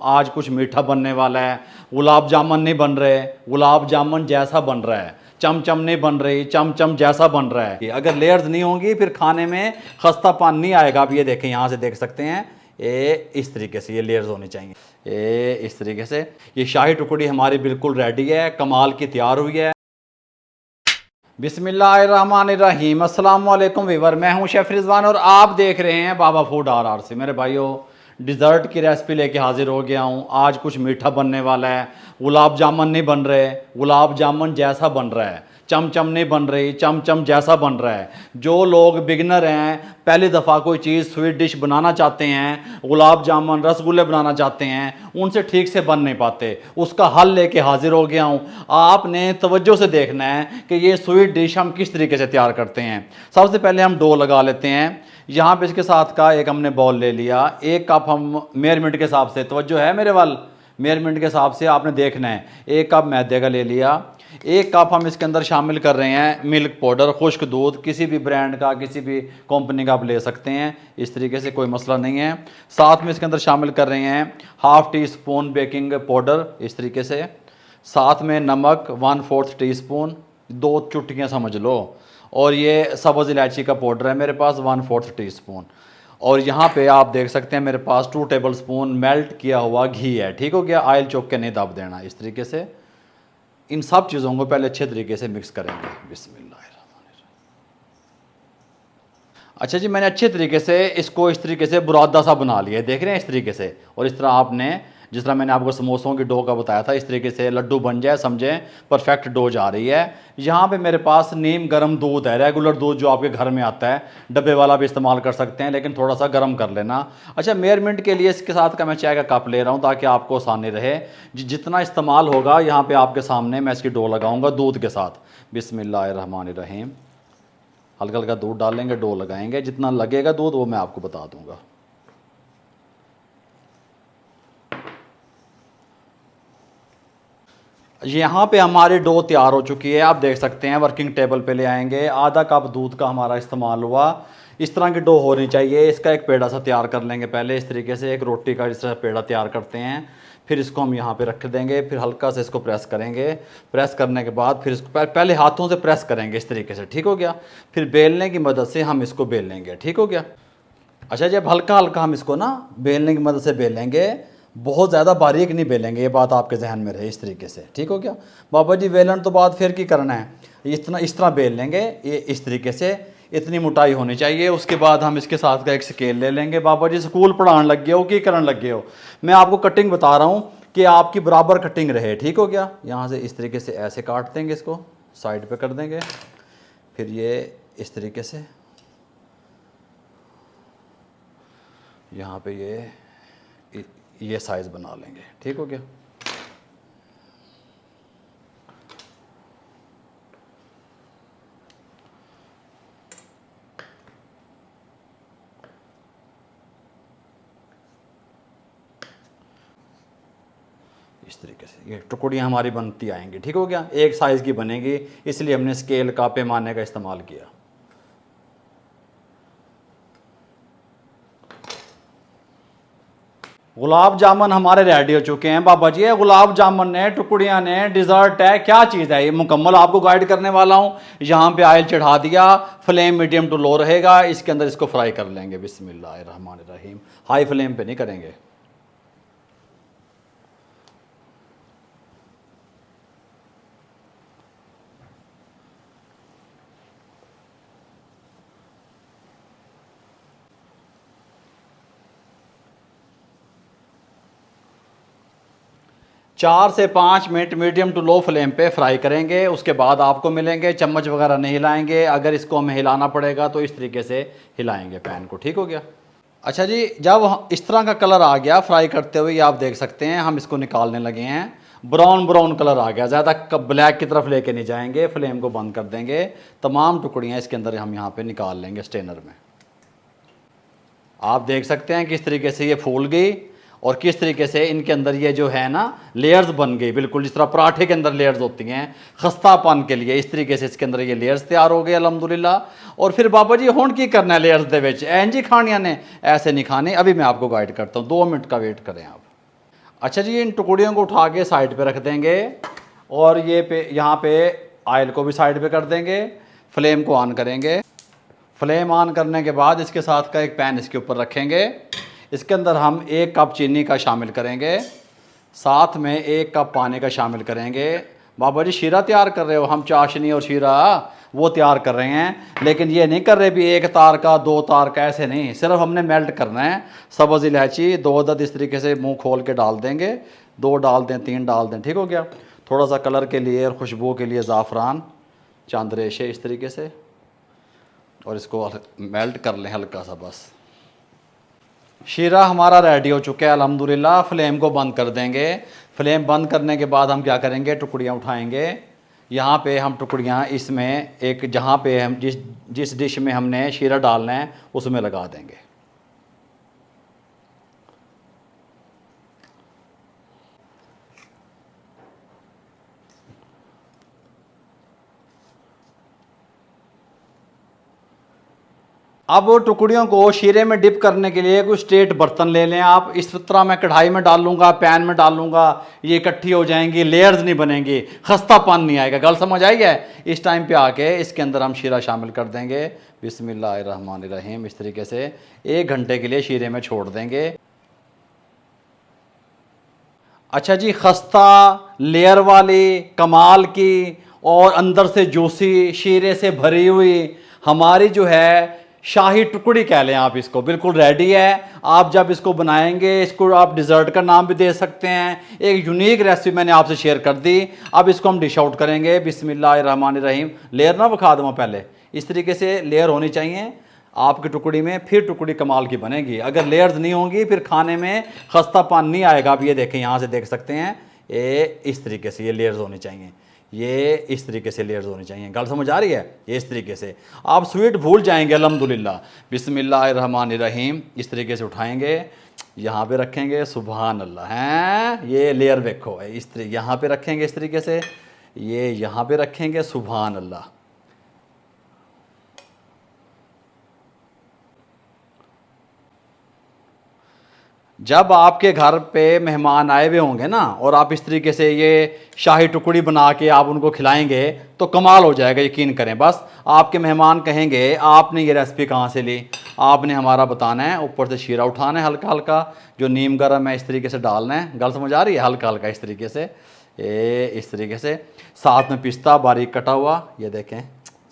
आज कुछ मीठा बनने वाला है। गुलाब जामुन नहीं बन रहे, गुलाब जामुन जैसा बन रहा है। चमचम नहीं बन रही, चमचम जैसा बन रहा है। अगर लेयर्स नहीं होंगी फिर खाने में खस्तापन नहीं आएगा। आप ये देखें, यहाँ से देख सकते हैं, ये इस तरीके से ये लेयर्स होनी चाहिए। ये इस तरीके से ये शाही टुकड़ी हमारी बिल्कुल रेडी है, कमाल की तैयार हुई है। बिस्मिल्लाहिर्रहमानिर्रहीम। अस्सलाम वालेकुम वीवर, मैं हूं शेफ रिजवान और आप देख रहे हैं बाबा फूड RR से। मेरे भाइयों, डिज़र्ट की रेसिपी लेके हाजिर हो गया हूं। आज कुछ मीठा बनने वाला है। गुलाब जामुन नहीं बन रहे, गुलाब जामुन जैसा बन रहा है। चमचम नहीं बन रही, चमचम जैसा बन रहा है। जो लोग बिगनर हैं, पहली दफ़ा कोई चीज़ स्वीट डिश बनाना चाहते हैं, गुलाब जामुन रसगुल्ले बनाना चाहते हैं, उनसे ठीक से बन नहीं पाते, उसका हल लेके हाजिर हो गया हूँ। आपने तवज्जो से देखना है कि ये स्वीट डिश हम किस तरीके से तैयार करते हैं। सबसे पहले हम डो लगा लेते हैं। यहाँ पे इसके साथ का एक हमने बॉल ले लिया। 1 कप हम मेजरमेंट के हिसाब से, तवज्जो है मेरे वाल, मेजरमेंट के हिसाब से आपने देखना है। 1 कप मैदे का ले लिया। 1 कप हम इसके अंदर शामिल कर रहे हैं मिल्क पाउडर, खुश्क दूध, किसी भी ब्रांड का, किसी भी कंपनी का आप ले सकते हैं, इस तरीके से कोई मसला नहीं है। साथ में इसके अंदर शामिल कर रहे हैं ½ टीस्पून बेकिंग पाउडर, इस तरीके से। साथ में नमक 1/4 टीस्पून, 2 चुटकियाँ समझ लो। और ये सब्ज़ इलायची का पाउडर है मेरे पास 1/4 टीस्पून। और यहाँ पे आप देख सकते हैं मेरे पास 2 टेबलस्पून मेल्ट किया हुआ घी है। ठीक हो गया, ऑयल चौक के नहीं दब देना, इस तरीके से। इन सब चीज़ों को पहले अच्छे तरीके से मिक्स करेंगे। बिस्मिल्लाहिर्रहमानिर्रहीम। अच्छा जी, मैंने अच्छे तरीके से इसको इस तरीके से बुरादा सा बना लिया है, देख रहे हैं, इस तरीके से। और इस तरह आपने, जिस तरह मैंने आपको समोसों की डो का बताया था, इस तरीके से लड्डू बन जाए, समझें परफेक्ट डो जा रही है। यहाँ पे मेरे पास नीम गर्म दूध है, रेगुलर दूध जो आपके घर में आता है, डब्बे वाला भी इस्तेमाल कर सकते हैं, लेकिन थोड़ा सा गर्म कर लेना। अच्छा, मेजरमेंट के लिए इसके साथ का मैं चाय का कप ले रहा हूँ ताकि आपको आसानी रहे। जितना इस्तेमाल होगा यहाँ पे आपके सामने मैं इसकी डो लगाऊंगा दूध के साथ। बिस्मिल्लाहिर्रहमानिर्रहीम। हल्का हल्का दूध डालेंगे, डो लगाएंगे, जितना लगेगा दूध वो मैं आपको बता दूंगा। यहाँ पे हमारी डो तैयार हो चुकी है, आप देख सकते हैं। वर्किंग टेबल पे ले आएंगे। ½ कप दूध का हमारा इस्तेमाल हुआ। इस तरह की डो होनी चाहिए। इसका एक पेड़ा सा तैयार कर लेंगे पहले, इस तरीके से, एक रोटी का जिस तरह पेड़ा तैयार करते हैं। फिर इसको हम यहाँ पे रख देंगे, फिर हल्का से इसको प्रेस करेंगे। प्रेस करने के बाद फिर इसको पहले हाथों से प्रेस करेंगे, इस तरीके से। ठीक हो गया। फिर बेलने की मदद से हम इसको बेल लेंगे। ठीक हो गया। अच्छा, जब हल्का हल्का हम इसको ना बेलने की मदद से बेलेंगे, बहुत ज़्यादा बारीक नहीं बेलेंगे, ये बात आपके जहन में रहे, इस तरीके से। ठीक हो गया। बाबा जी बेलन तो बाद फिर की करना है, इस तरह बेल लेंगे, ये इस तरीके से, इतनी मोटाई होनी चाहिए। उसके बाद हम इसके साथ का एक स्केल ले लेंगे। बाबा जी स्कूल पढ़ाने लग गए हो कि करने लग गए हो, मैं आपको कटिंग बता रहा हूँ कि आपकी बराबर कटिंग रहे। ठीक हो गया। यहाँ से इस तरीके से ऐसे काट देंगे, इसको साइड पर कर देंगे। फिर ये इस तरीके से यहाँ पे ये साइज़ बना लेंगे। ठीक हो गया। इस तरीके से ये टुकड़ियाँ हमारी बनती आएंगी। ठीक हो गया। एक साइज़ की बनेगी, इसलिए हमने स्केल का, पैमाने का इस्तेमाल किया। गुलाब जामुन हमारे रेडी हो चुके हैं बाबा जी। गुलाब जामुन ने, टुकड़ियाँ ने, डिज़र्ट है, क्या चीज़ है ये, मुकम्मल आपको गाइड करने वाला हूँ। यहाँ पे ऑयल चढ़ा दिया, फ्लेम मीडियम टू लो रहेगा। इसके अंदर इसको फ्राई कर लेंगे। बिस्मिल्लाहिर्रहमानिर्रहीम। हाई फ्लेम पे नहीं करेंगे। चार से 5 minute medium to low flame पे फ्राई करेंगे। उसके बाद आपको मिलेंगे। चम्मच वगैरह नहीं हिलाएंगे, अगर इसको हमें हिलाना पड़ेगा तो इस तरीके से हिलाएंगे पैन को। ठीक हो गया। अच्छा जी, जब इस तरह का कलर आ गया फ्राई करते हुए, आप देख सकते हैं, हम इसको निकालने लगे हैं। ब्राउन ब्राउन कलर आ गया, ज़्यादा ब्लैक की तरफ लेके नहीं जाएंगे। फ्लेम को बंद कर देंगे। तमाम टुकड़ियाँ इसके अंदर हम यहाँ पे निकाल लेंगे स्टेनर में। आप देख सकते हैं किस तरीके से ये फूल गई और किस तरीके से इनके अंदर ये जो है ना लेयर्स बन गई, बिल्कुल जिस तरह पराठे के अंदर लेयर्स होती हैं खस्तापन के लिए, इस तरीके से इसके अंदर ये लेयर्स तैयार हो गए अल्हम्दुलिल्लाह। और फिर बाबा जी हुण की करना है लेयर्स दे विच, इंज ही खानियां ने, ऐसे नहीं खाने। अभी मैं आपको गाइड करता हूँ, 2 मिनट का वेट करें आप। अच्छा जी, इन टुकड़ियों को उठा के साइड पे रख देंगे और ये पे यहाँ पे ऑयल को भी साइड पे कर देंगे। फ्लेम को ऑन करेंगे। फ्लेम ऑन करने के बाद इसके साथ का एक पैन इसके ऊपर रखेंगे। इसके अंदर हम 1 कप चीनी का शामिल करेंगे, साथ में 1 कप पानी का शामिल करेंगे। बाबा जी शीरा तैयार कर रहे हो, हम चाशनी और शीरा वो तैयार कर रहे हैं, लेकिन ये नहीं कर रहे भी 1 तार का 2 तार का, ऐसे नहीं, सिर्फ हमने मेल्ट करना है। सब्ज़ इलायची 2 अदद इस तरीके से मुंह खोल के डाल देंगे, 2 डाल दें, 3 डाल दें, ठीक हो गया। थोड़ा सा कलर के लिए और खुशबू के लिए ज़ाफ़रान, चंद रेशे इस तरीके से, और इसको मेल्ट कर लें हल्का सा बस। शीरा हमारा रेडी हो चुका है अल्हम्दुलिल्लाह। फ्लेम को बंद कर देंगे। फ्लेम बंद करने के बाद हम क्या करेंगे, टुकड़ियाँ उठाएंगे। यहाँ पे हम टुकड़ियाँ इसमें एक, जहाँ पे हम जिस जिस डिश में हमने शीरा डालना है उसमें लगा देंगे। अब टुकड़ियों को शीरे में डिप करने के लिए कोई स्ट्रेट बर्तन ले लें आप। इस तरह मैं कढ़ाई में डाल लूँगा, पैन में डाल लूँगा, ये इकट्ठी हो जाएंगी, लेयर्स नहीं बनेंगी, खस्तापन नहीं आएगा। गल समझ आई है। इस टाइम पे आके इसके अंदर हम शीरा शामिल कर देंगे। बिस्मिल्लाहिर्रहमानिर्रहीम। इस तरीके से 1 घंटे के लिए शीरे में छोड़ देंगे। अच्छा जी, खस्ता लेयर वाली कमाल की और अंदर से जूसी शीरे से भरी हुई हमारी जो है शाही टुकड़ी कह लें आप इसको, बिल्कुल रेडी है। आप जब इसको बनाएंगे, इसको आप डिज़र्ट का नाम भी दे सकते हैं। एक यूनिक रेसिपी मैंने आपसे शेयर कर दी। अब इसको हम डिश आउट करेंगे। बिस्मिल्लाहिर्रहमानिर्रहीम। लेयर ना बखा दूँ पहले, इस तरीके से लेयर होनी चाहिए आपकी टुकड़ी में, फिर टुकड़ी कमाल की बनेगी। अगर लेयर्स नहीं होंगी फिर खाने में खस्तापन नहीं आएगा। आप ये देखें, यहाँ से देख सकते हैं, ये इस तरीके से ये लेयर्स होनी चाहिए, ये इस तरीके से लेयर्स होनी चाहिए। गल समझ आ रही है। ये इस तरीके से आप स्वीट भूल जाएंगे अल्हम्दुलिल्लाह। बिस्मिल्लाहिर्रहमानिर्रहीम। इस तरीके से उठाएंगे, यहाँ पे रखेंगे, सुभान अल्लाह हैं। ये लेयर देखो, इस तरीके यहाँ पे रखेंगे, इस तरीके से ये यहाँ पे रखेंगे, सुभान अल्लाह। जब आपके घर पे मेहमान आए हुए होंगे ना, और आप इस तरीके से ये शाही टुकड़ी बना के आप उनको खिलाएंगे तो कमाल हो जाएगा, यकीन करें। बस आपके मेहमान कहेंगे आपने ये रेसिपी कहाँ से ली। आपने हमारा बताना है, ऊपर से शीरा उठाना है हल्का हल्का, जो नीम गर्म है इस तरीके से डालना है। गल समझ आ रही है। हल्का हल्का इस तरीके से, इस तरीके से, साथ में पिस्ता बारीक कटा हुआ, ये देखें,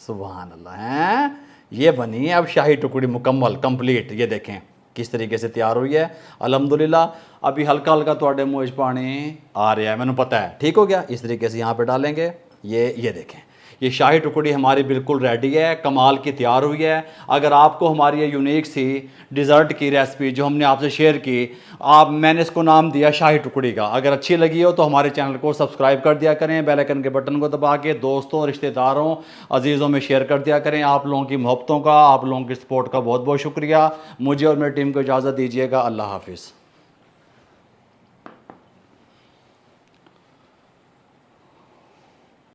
सुभान अल्लाह हैं। ये बनी है अब शाही टुकड़ी मुकम्मल कंप्लीट। ये देखें किस तरीके से तैयार हुई है अल्हम्दुलिल्लाह। अभी हल्का हल्का थोड़े मुँह च पानी आ रहा है, मैंने पता है, ठीक हो गया। इस तरीके से यहाँ पे डालेंगे। ये देखें, ये शाही टुकड़ी हमारी बिल्कुल रेडी है, कमाल की तैयार हुई है। अगर आपको हमारी ये यूनिक सी डिज़र्ट की रेसिपी जो हमने आपसे शेयर की, मैंने इसको नाम दिया शाही टुकड़ी का, अगर अच्छी लगी हो तो हमारे चैनल को सब्सक्राइब कर दिया करें, बेल आइकन के बटन को दबा के दोस्तों, रिश्तेदारों, अजीज़ों में शेयर कर दिया करें। आप लोगों की मोहब्बतों का, आप लोगों की सपोर्ट का बहुत बहुत शुक्रिया। मुझे और मेरी टीम को इजाज़त दीजिएगा। अल्लाह हाफिज़।